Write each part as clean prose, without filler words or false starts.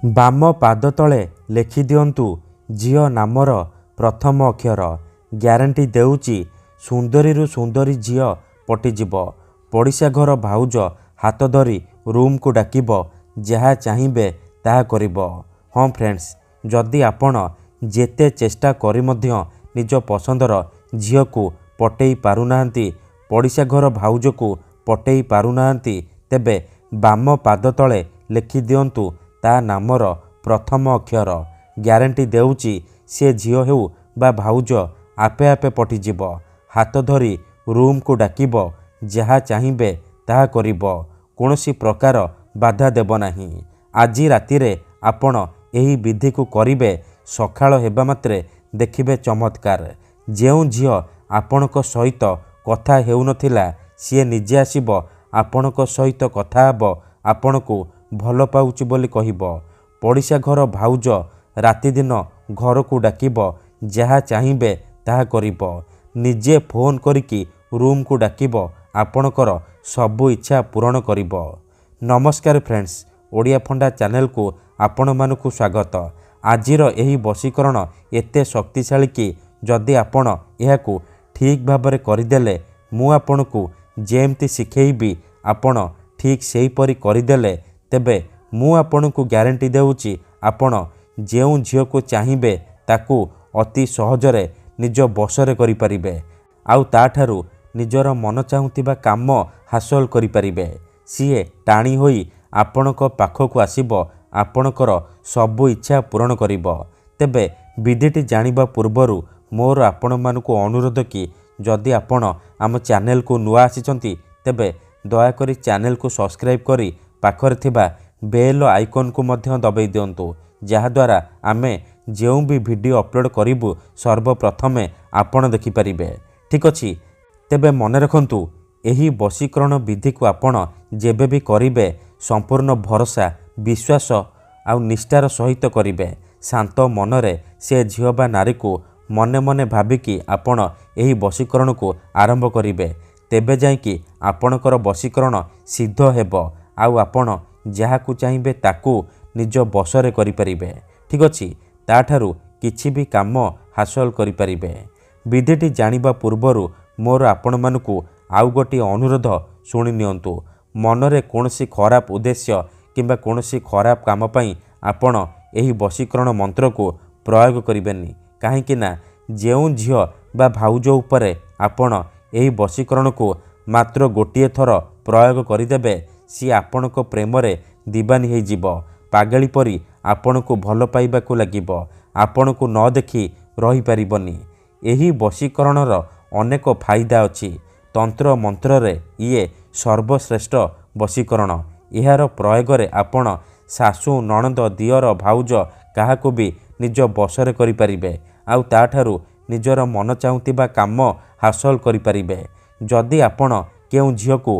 ବାମ ପାଦ ତଳେ ଲେଖିଦିଅନ୍ତୁ ଝିଅ ନାମର ପ୍ରଥମ ଅକ୍ଷର। ଗ୍ୟାରେଣ୍ଟି ଦେଉଛି ସୁନ୍ଦରୀରୁ ସୁନ୍ଦରୀ ଝିଅ ପଟିଯିବ। ପଡ଼ିଶା ଘର ଭାଉଜ ହାତ ଧରି ରୁମ୍କୁ ଡାକିବ, ଯାହା ଚାହିଁବେ ତାହା କରିବ। ହଁ ଫ୍ରେଣ୍ଡସ୍, ଯଦି ଆପଣ ଯେତେ ଚେଷ୍ଟା କରି ମଧ୍ୟ ନିଜ ପସନ୍ଦର ଝିଅକୁ ପଟେଇ ପାରୁନାହାନ୍ତି, ପଡ଼ିଶା ଘର ଭାଉଜକୁ ପଟେଇ ପାରୁନାହାନ୍ତି, ତେବେ ବାମ ପାଦ ତଳେ ଲେଖିଦିଅନ୍ତୁ ତା ନାମର ପ୍ରଥମ ଅକ୍ଷର। ଗ୍ୟାରେଣ୍ଟି ଦେଉଛି ସେ ଝିଅ ହେଉ ବା ଭାଉଜ ଆପେ ଆପେ ପଟିଯିବ। ହାତ ଧରି ରୁମ୍କୁ ଡାକିବ, ଯାହା ଚାହିଁବେ ତାହା କରିବ। କୌଣସି ପ୍ରକାର ବାଧା ଦେବ ନାହିଁ। ଆଜି ରାତିରେ ଆପଣ ଏହି ବିଧିକୁ କରିବେ। ସକାଳ ହେବା ମାତ୍ରେ ଦେଖିବେ ଚମତ୍କାର। ଯେଉଁ ଝିଅ ଆପଣଙ୍କ ସହିତ କଥା ହେଉନଥିଲା, ସିଏ ନିଜେ ଆସିବ ଆପଣଙ୍କ ସହିତ କଥା ହେବ, ଆପଣଙ୍କୁ ଭଲ ପାଉଛି ବୋଲି କହିବ। ପଡ଼ିଶା ଘର ଭାଉଜ ରାତିଦିନ ଘରକୁ ଡାକିବ, ଯାହା ଚାହିଁବେ ତାହା କରିବ। ନିଜେ ଫୋନ୍ କରିକି ରୁମ୍କୁ ଡାକିବ, ଆପଣଙ୍କର ସବୁ ଇଚ୍ଛା ପୂରଣ କରିବ। ନମସ୍କାର ଫ୍ରେଣ୍ଡସ୍, ଓଡ଼ିଆ ଫଣ୍ଡା ଚ୍ୟାନେଲକୁ ଆପଣମାନଙ୍କୁ ସ୍ୱାଗତ। ଆଜିର ଏହି ବଶୀକରଣ ଏତେ ଶକ୍ତିଶାଳୀ କି ଯଦି ଆପଣ ଏହାକୁ ଠିକ୍ ଭାବରେ କରିଦେଲେ, ମୁଁ ଆପଣଙ୍କୁ ଯେମିତି ଶିଖେଇବି ଆପଣ ଠିକ୍ ସେହିପରି କରିଦେଲେ, ତେବେ ମୁଁ ଆପଣଙ୍କୁ ଗ୍ୟାରେଣ୍ଟି ଦେଉଛି ଆପଣ ଯେଉଁ ଝିଅକୁ ଚାହିଁବେ ତାକୁ ଅତି ସହଜରେ ନିଜ ବଶରେ କରିପାରିବେ। ଆଉ ତାଠାରୁ ନିଜର ମନ ଚାହୁଁଥିବା କାମ ହାସଲ କରିପାରିବେ। ସିଏ ଟାଣି ହୋଇ ଆପଣଙ୍କ ପାଖକୁ ଆସିବ, ଆପଣଙ୍କର ସବୁ ଇଚ୍ଛା ପୂରଣ କରିବ। ତେବେ ବିଧିଟି ଜାଣିବା ପୂର୍ବରୁ ମୋର ଆପଣମାନଙ୍କୁ ଅନୁରୋଧ କି ଯଦି ଆପଣ ଆମ ଚ୍ୟାନେଲକୁ ନୂଆ ଆସିଛନ୍ତି, ତେବେ ଦୟାକରି ଚ୍ୟାନେଲକୁ ସବସ୍କ୍ରାଇବ୍ କରି ପାଖରେ ଥିବା ବେଲ୍ ଆଇକନ୍କୁ ମଧ୍ୟ ଦବାଇ ଦିଅନ୍ତୁ, ଯାହାଦ୍ୱାରା ଆମେ ଯେଉଁ ବି ଭିଡ଼ିଓ ଅପଲୋଡ଼ କରିବୁ ସର୍ବପ୍ରଥମେ ଆପଣ ଦେଖିପାରିବେ। ଠିକ୍ ଅଛି, ତେବେ ମନେ ରଖନ୍ତୁ ଏହି ବଶୀକରଣ ବିଧିକୁ ଆପଣ ଯେବେ ବି କରିବେ ସମ୍ପୂର୍ଣ୍ଣ ଭରସା, ବିଶ୍ୱାସ ଆଉ ନିଷ୍ଠାର ସହିତ କରିବେ। ଶାନ୍ତ ମନରେ ସେ ଝିଅ ବା ନାରୀକୁ ମନେ ମନେ ଭାବିକି ଆପଣ ଏହି ବଶୀକରଣକୁ ଆରମ୍ଭ କରିବେ। ତେବେ ଯାଇକି ଆପଣଙ୍କର ବଶୀକରଣ ସିଦ୍ଧ ହେବ ଆଉ ଆପଣ ଯାହାକୁ ଚାହିଁବେ ତାକୁ ନିଜ ବଶରେ କରିପାରିବେ। ଠିକ୍ ଅଛି, ତାଠାରୁ କିଛି ବି କାମ ହାସଲ କରିପାରିବେ। ବିଧିଟି ଜାଣିବା ପୂର୍ବରୁ ମୋର ଆପଣମାନଙ୍କୁ ଆଉ ଗୋଟିଏ ଅନୁରୋଧ ଶୁଣି ନିଅନ୍ତୁ। ମନରେ କୌଣସି ଖରାପ ଉଦ୍ଦେଶ୍ୟ କିମ୍ବା କୌଣସି ଖରାପ କାମ ପାଇଁ ଆପଣ ଏହି ବଶୀକରଣ ମନ୍ତ୍ରକୁ ପ୍ରୟୋଗ କରିବେନି। କାହିଁକି ନା ଯେଉଁ ଝିଅ ବା ଭାଉଜ ଉପରେ ଆପଣ ଏହି ବଶୀକରଣକୁ ମାତ୍ର ଗୋଟିଏ ଥର ପ୍ରୟୋଗ କରିଦେବେ, ସିଏ ଆପଣଙ୍କ ପ୍ରେମରେ ଦିବାନୀ ହୋଇଯିବ। ପାଗଳି ପରି ଆପଣଙ୍କୁ ଭଲ ପାଇବାକୁ ଲାଗିବ। ଆପଣଙ୍କୁ ନ ଦେଖି ରହିପାରିବନି। ଏହି ବଶୀକରଣର ଅନେକ ଫାଇଦା ଅଛି। ତନ୍ତ୍ର ମନ୍ତ୍ରରେ ଇଏ ସର୍ବଶ୍ରେଷ୍ଠ ବଶୀକରଣ। ଏହାର ପ୍ରୟୋଗରେ ଆପଣ ଶାଶୁ, ନଣନ୍ଦ, ଦିଅର, ଭାଉଜ କାହାକୁ ବି ନିଜ ବଶରେ କରିପାରିବେ ଆଉ ତାଠାରୁ ନିଜର ମନ ଚାହୁଁଥିବା କାମ ହାସଲ କରିପାରିବେ। ଯଦି ଆପଣ କେଉଁ ଝିଅକୁ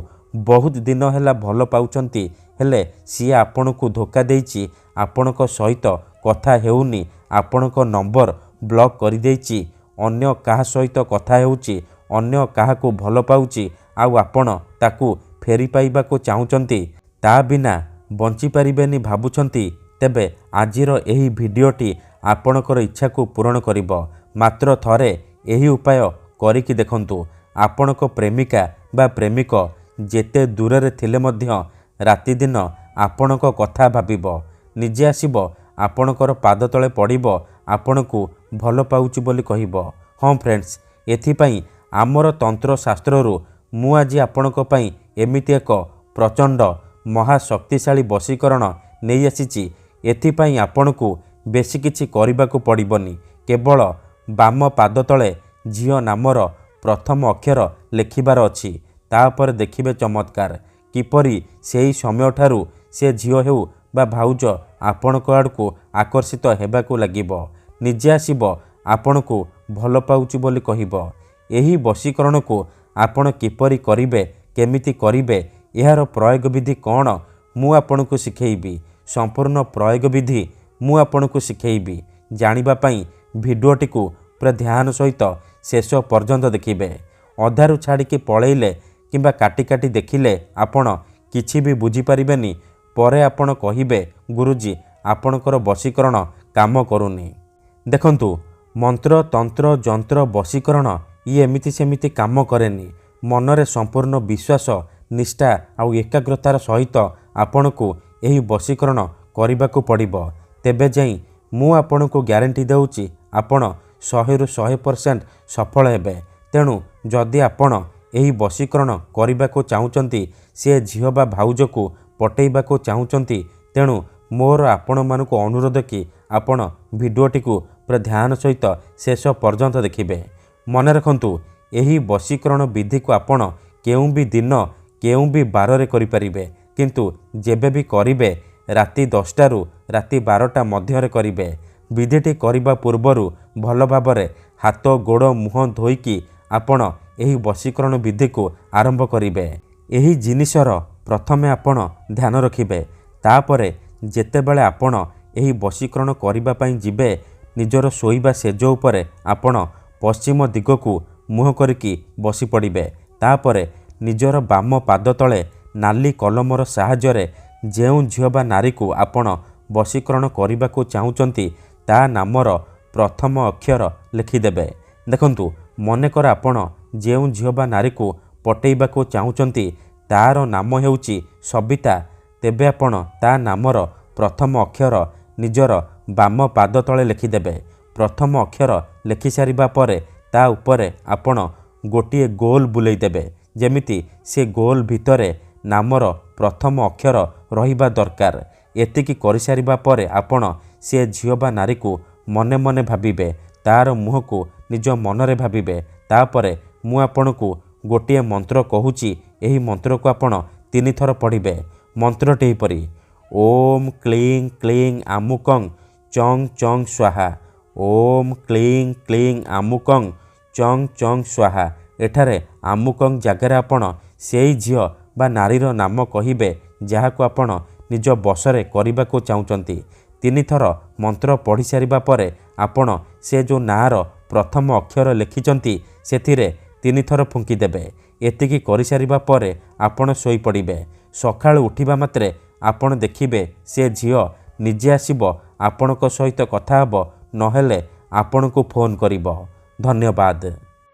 ବହୁତ ଦିନ ହେଲା ଭଲ ପାଉଛନ୍ତି, ହେଲେ ସିଏ ଆପଣଙ୍କୁ ଧୋକା ଦେଇଛି, ଆପଣଙ୍କ ସହିତ କଥା ହେଉନି, ଆପଣଙ୍କ ନମ୍ବର ବ୍ଲକ୍ କରିଦେଇଛି, ଅନ୍ୟ କାହା ସହିତ କଥା ହେଉଛି, ଅନ୍ୟ କାହାକୁ ଭଲ ପାଉଛି ଆଉ ଆପଣ ତାକୁ ଫେରି ପାଇବାକୁ ଚାହୁଁଛନ୍ତି, ତା ବିନା ବଞ୍ଚିପାରିବେନି ଭାବୁଛନ୍ତି, ତେବେ ଆଜିର ଏହି ଭିଡ଼ିଓଟି ଆପଣଙ୍କର ଇଚ୍ଛାକୁ ପୂରଣ କରିବ। ମାତ୍ର ଥରେ ଏହି ଉପାୟ କରିକି ଦେଖନ୍ତୁ। ଆପଣଙ୍କ ପ୍ରେମିକା ବା ପ୍ରେମିକ ଯେତେ ଦୂରରେ ଥିଲେ ମଧ୍ୟ ରାତିଦିନ ଆପଣଙ୍କ କଥା ଭାବିବ, ନିଜେ ଆସିବ ଆପଣଙ୍କର ପାଦ ତଳେ ପଡ଼ିବ, ଆପଣଙ୍କୁ ଭଲ ପାଉଛି ବୋଲି କହିବ। ହଁ ଫ୍ରେଣ୍ଡସ୍, ଏଥିପାଇଁ ଆମର ତନ୍ତ୍ରଶାସ୍ତ୍ରରୁ ମୁଁ ଆଜି ଆପଣଙ୍କ ପାଇଁ ଏମିତି ଏକ ପ୍ରଚଣ୍ଡ ମହାଶକ୍ତିଶାଳୀ ବଶୀକରଣ ନେଇ ଆସିଛି। ଏଥିପାଇଁ ଆପଣଙ୍କୁ ବେଶୀ କିଛି କରିବାକୁ ପଡ଼ିବନି। କେବଳ ବାମ ପାଦ ତଳେ ଝିଅ ନାମର ପ୍ରଥମ ଅକ୍ଷର ଲେଖିବାର ଅଛି। ତାପରେ ଦେଖିବେ ଚମତ୍କାର। କିପରି ସେହି ସମୟଠାରୁ ସେ ଝିଅ ହେଉ ବା ଭାଉଜ ଆପଣଙ୍କ ଆଡ଼କୁ ଆକର୍ଷିତ ହେବାକୁ ଲାଗିବ, ନିଜେ ଆସିବ ଆପଣଙ୍କୁ ଭଲ ପାଉଛି ବୋଲି କହିବ। ଏହି ବଶୀକରଣକୁ ଆପଣ କିପରି କରିବେ, କେମିତି କରିବେ, ଏହାର ପ୍ରୟୋଗ ବିଧି କ'ଣ ମୁଁ ଆପଣଙ୍କୁ ଶିଖେଇବି। ସମ୍ପୂର୍ଣ୍ଣ ପ୍ରୟୋଗ ବିଧି ମୁଁ ଆପଣଙ୍କୁ ଶିଖେଇବି। ଜାଣିବା ପାଇଁ ଭିଡ଼ିଓଟିକୁ ପୁରା ଧ୍ୟାନ ସହିତ ଶେଷ ପର୍ଯ୍ୟନ୍ତ ଦେଖିବେ। ଅଧାରୁ ଛାଡ଼ିକି ପଳେଇଲେ କିମ୍ବା କାଟି କାଟି ଦେଖିଲେ ଆପଣ କିଛି ବି ବୁଝିପାରିବେନି। ପରେ ଆପଣ କହିବେ, ଗୁରୁଜୀ ଆପଣଙ୍କର ବଶୀକରଣ କାମ କରୁନି। ଦେଖନ୍ତୁ, ମନ୍ତ୍ର ତନ୍ତ୍ର ଯନ୍ତ୍ର ବଶୀକରଣ ଇଏ ଏମିତି ସେମିତି କାମ କରେନି। ମନରେ ସମ୍ପୂର୍ଣ୍ଣ ବିଶ୍ୱାସ ନିଷ୍ଠା ଆଉ ଏକାଗ୍ରତାର ସହିତ ଆପଣଙ୍କୁ ଏହି ବଶୀକରଣ କରିବାକୁ ପଡ଼ିବ। ତେବେ ଯାଇ ମୁଁ ଆପଣଙ୍କୁ ଗ୍ୟାରେଣ୍ଟି ଦେଉଛି ଆପଣ 100ରୁ 100% ସଫଳ ହେବେ। ତେଣୁ ଯଦି ଆପଣ ଏହି ବଶୀକରଣ କରିବାକୁ ଚାହୁଁଛନ୍ତି, ସେ ଝିଅ ବା ଭାଉଜକୁ ପଟେଇବାକୁ ଚାହୁଁଛନ୍ତି, ତେଣୁ ମୋର ଆପଣମାନଙ୍କୁ ଅନୁରୋଧ କି ଆପଣ ଭିଡ଼ିଓଟିକୁ ପୁରା ଧ୍ୟାନ ସହିତ ଶେଷ ପର୍ଯ୍ୟନ୍ତ ଦେଖିବେ। ମନେ ରଖନ୍ତୁ, ଏହି ବଶୀକରଣ ବିଧିକୁ ଆପଣ କେଉଁ ବି ଦିନ କେଉଁ ବି ବାରରେ କରିପାରିବେ, କିନ୍ତୁ ଯେବେ ବି କରିବେ ରାତି 10ଟାରୁ ରାତି 12ଟା ମଧ୍ୟରେ କରିବେ। ବିଧିଟି କରିବା ପୂର୍ବରୁ ଭଲ ଭାବରେ ହାତ ଗୋଡ଼ ମୁହଁ ଧୋଇକି ଆପଣ ଏହି ବଶୀକରଣ ବିଧିକୁ ଆରମ୍ଭ କରିବେ। ଏହି ଜିନିଷର ପ୍ରଥମେ ଆପଣ ଧ୍ୟାନ ରଖିବେ। ତାପରେ ଯେତେବେଳେ ଆପଣ ଏହି ବଶୀକରଣ କରିବା ପାଇଁ ଯିବେ, ନିଜର ଶୋଇବା ସେଜ ଉପରେ ଆପଣ ପଶ୍ଚିମ ଦିଗକୁ ମୁହଁ କରିକି ବସି ପଡ଼ିବେ। ତାପରେ ନିଜର ବାମ ପାଦ ତଳେ ନାଲି କଲମର ସାହାଯ୍ୟରେ ଯେଉଁ ଝିଅ ବା ନାରୀକୁ ଆପଣ ବଶୀକରଣ କରିବାକୁ ଚାହୁଁଛନ୍ତି ତା ନାମର ପ୍ରଥମ ଅକ୍ଷର ଲେଖିଦେବେ। ଦେଖନ୍ତୁ, ମନେକର ଆପଣ ଯେଉଁ ଝିଅ ବା ନାରୀକୁ ପଟେଇବାକୁ ଚାହୁଁଛନ୍ତି ତାର ନାମ ହେଉଛି ସବିତା, ତେବେ ଆପଣ ତା ନାମର ପ୍ରଥମ ଅକ୍ଷର ନିଜର ବାମ ପାଦ ତଳେ ଲେଖିଦେବେ। ପ୍ରଥମ ଅକ୍ଷର ଲେଖିସାରିବା ପରେ ତା ଉପରେ ଆପଣ ଗୋଟିଏ ଗୋଲ ବୁଲେଇ ଦେବେ, ଯେମିତି ସେ ଗୋଲ ଭିତରେ ନାମର ପ୍ରଥମ ଅକ୍ଷର ରହିବା ଦରକାର। ଏତିକି କରିସାରିବା ପରେ ଆପଣ ସେ ଝିଅ ବା ନାରୀକୁ ମନେ ମନେ ଭାବିବେ, ତାର ମୁହଁକୁ ନିଜ ମନରେ ଭାବିବେ। ତାପରେ ମୁଁ ଆପଣଙ୍କୁ ଗୋଟିଏ ମନ୍ତ୍ର କହୁଛି, ଏହି ମନ୍ତ୍ରକୁ ଆପଣ 3 ଥର ପଢ଼ିବେ। ମନ୍ତ୍ରଟି ଏହିପରି: ଓମ୍ କ୍ଲିଂ କ୍ଲିଂ ଆମୁକଂ ଚଂ ଚଂ ସ୍ୱାହା। ଓମ୍ କ୍ଲିଂ କ୍ଲିଂ ଆମୁକଂ ଚଂ ଚଂ ସ୍ୱାହା। ଏଠାରେ ଆମୁକଂ ଜାଗାରେ ଆପଣ ସେଇ ଝିଅ ବା ନାରୀର ନାମ କହିବେ ଯାହାକୁ ଆପଣ ନିଜ ବଶରେ କରିବାକୁ ଚାହୁଁଛନ୍ତି। 3 ଥର ମନ୍ତ୍ର ପଢ଼ି ସାରିବା ପରେ ଆପଣ ସେ ଯେଉଁ ନାଁର ପ୍ରଥମ ଅକ୍ଷର ଲେଖିଛନ୍ତି ସେଥିରେ 3 ଥର ଫୁଙ୍କିଦେବେ। ଏତିକି କରିସାରିବା ପରେ ଆପଣ ଶୋଇପଡ଼ିବେ। ସକାଳୁ ଉଠିବା ମାତ୍ରେ ଆପଣ ଦେଖିବେ ସେ ଝିଅ ନିଜେ ଆସିବ, ଆପଣଙ୍କ ସହିତ କଥା ହେବ, ନହେଲେ ଆପଣଙ୍କୁ ଫୋନ୍ କରିବ। ଧନ୍ୟବାଦ।